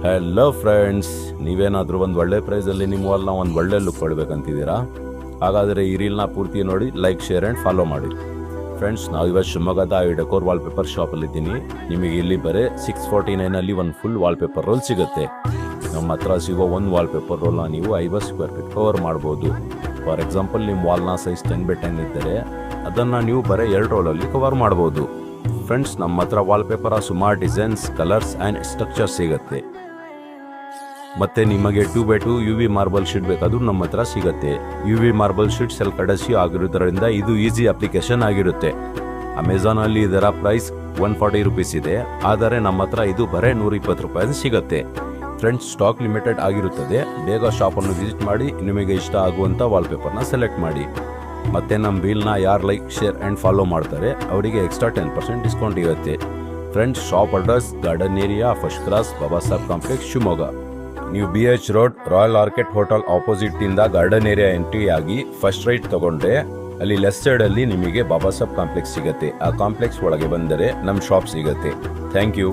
Hello friends, ನೀವೇನಾದರೂ ಒಂದು ಒಳ್ಳೆ ಪ್ರೈಸಲ್ಲಿ ನಿಮ್ಮ ವಾಲ್ನ ಒಂದು ಒಳ್ಳೆ ಲುಕ್ ಕೊಡಬೇಕಂತಿದ್ದೀರಾ? ಹಾಗಾದರೆ ಈ ರೀಲ್ನ ಪೂರ್ತಿ ನೋಡಿ, ಲೈಕ್, ಶೇರ್ ಆ್ಯಂಡ್ ಫಾಲೋ ಮಾಡಿ. ಫ್ರೆಂಡ್ಸ್, ನಾವು ಇವತ್ತು ಶಿವಮೊಗ್ಗದ ಈ ಡೆಕೋರ್ ವಾಲ್ಪೇಪರ್ ಶಾಪಲ್ಲಿದ್ದೀನಿ. ನಿಮಗೆ ಇಲ್ಲಿ ಬರೀ 649 ಒಂದು ಫುಲ್ ವಾಲ್ಪೇಪರ್ ರೋಲ್ ಸಿಗುತ್ತೆ. ನಮ್ಮ ಹತ್ರ ಸಿಗೋ ಒಂದು ವಾಲ್ಪೇಪರ್ ರೋಲ್ನ ನೀವು 50 ಸ್ಕ್ವೇರ್ ಫೀಟ್ ಕವರ್ ಮಾಡ್ಬೋದು. ಫಾರ್ ಎಕ್ಸಾಂಪಲ್, ನಿಮ್ಮ ವಾಲ್ನ ಸೈಜ್ 10x10 ಇದ್ದರೆ ಅದನ್ನು ನೀವು ಬರೀ 2 ರೋಲಲ್ಲಿ ಕವರ್ ಮಾಡ್ಬೋದು. ಫ್ರೆಂಡ್ಸ್, ನಮ್ಮ ಹತ್ರ ವಾಲ್ಪೇಪರ ಸುಮಾರು ಡಿಸೈನ್ಸ್, ಕಲರ್ಸ್ ಆ್ಯಂಡ್ ಸ್ಟ್ರಕ್ಚರ್ ಸಿಗುತ್ತೆ. ಮತ್ತೆ ನಿಮಗೆ 2x2 UV ಮಾರ್ಬಲ್ ಶೀಟ್ ಬೇಕಾದ್ರೂ ನಮ್ಮ ಹತ್ರ ಸಿಗುತ್ತೆ. UV ಮಾರ್ಬಲ್ ಶೀಟ್ ಸೆಲ್ಫ್ ಅಡಸಿವ್ ಆಗಿರೋದ್ರಿಂದ ಇದು ಈಸಿ ಅಪ್ಲಿಕೇಶನ್ ಆಗಿರುತ್ತೆ. ಅಮೆಝಾನ್ ಅಲ್ಲಿ ಇದರ ಪ್ರೈಸ್ 140 ರುಪೀಸ್ ಇದೆ, ಆದರೆ ನಮ್ಮ ಹತ್ರ ಇದು ಬರೀ 120 ರೂಪಾಯಿ ಸಿಗುತ್ತೆ. ಫ್ರೆಂಡ್ಸ್, ಸ್ಟಾಕ್ ಲಿಮಿಟೆಡ್ ಆಗಿರುತ್ತದೆ. ಬೇಗ ಶಾಪನ್ನು ವಿಸಿಟ್ ಮಾಡಿ ನಿಮಗೆ ಇಷ್ಟ ಆಗುವಂಥ ವಾಲ್ಪೇಪರ್ನ ಸೆಲೆಕ್ಟ್ ಮಾಡಿ. ಮತ್ತೆ ನಮ್ಮ ರೀಲ್ನ ಯಾರು ಲೈಕ್, ಶೇರ್ ಆ್ಯಂಡ್ ಫಾಲೋ ಮಾಡ್ತಾರೆ ಅವರಿಗೆ ಎಕ್ಸ್ಟ್ರಾ 10% ಡಿಸ್ಕೌಂಟ್ ಇರುತ್ತೆ. Friends, shop address garden area, first cross, Baba Saheb complex, Shivamogga. ನೀವು BH road, Royal Orchid hotel opposite ಇಂದ ಗಾರ್ಡನ್ ಏರಿಯಾ ಎಂಟ್ರಿ ಆಗಿ ಫಸ್ಟ್ ರೈಟ್ ತಗೊಂಡ್ರೆ ಅಲ್ಲಿ ಲೆಫ್ಟ್ ಸೈಡ್ ಅಲ್ಲಿ ನಿಮಗೆ ಬಾಬಾ ಸಾಹೇಬ್ ಕಾಂಪ್ಲೆಕ್ಸ್ ಸಿಗುತ್ತೆ. ಆ ಕಾಂಪ್ಲೆಕ್ಸ್ ಒಳಗೆ ಬಂದರೆ ನಮ್ಮ ಶಾಪ್ ಸಿಗುತ್ತೆ. Thank you.